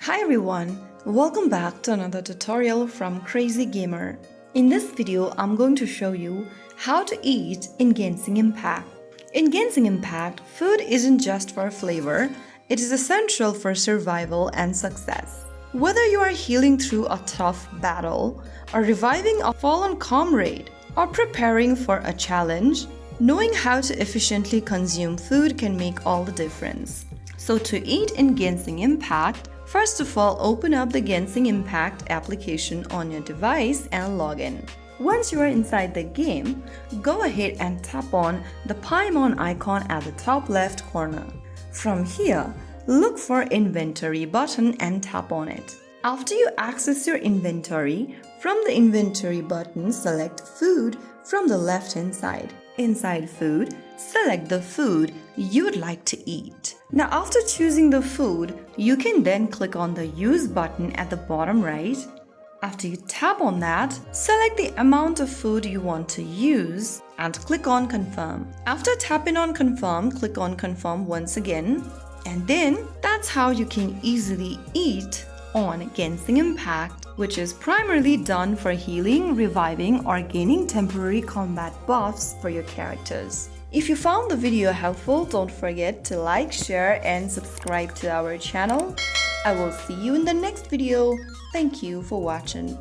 Hi everyone, welcome back to another tutorial from Crazy Gamer. In this video, I'm going to show you how to eat in Genshin Impact. In Genshin Impact, food isn't just for flavor, it is essential for survival and success. Whether you are healing through a tough battle, or reviving a fallen comrade, or preparing for a challenge, knowing how to efficiently consume food can make all the difference. So to eat in Genshin Impact, first of all, open up the Genshin Impact application on your device and log in. Once you are inside the game, go ahead and tap on the Paimon icon at the top left corner. From here, look for Inventory button and tap on it. After you access your inventory, from the Inventory button, select Food from the left-hand side. Inside Food, select the food you would like to eat. Now after choosing the food, you can then click on the Use button at the bottom right. After you tap on that, select the amount of food you want to use and click on Confirm. After tapping on Confirm, click on Confirm once again. And then that's how you can easily eat on Genshin Impact, which is primarily done for healing, reviving, or gaining temporary combat buffs for your characters. If you found the video helpful, don't forget to like, share, and subscribe to our channel. I will see you in the next video. Thank you for watching.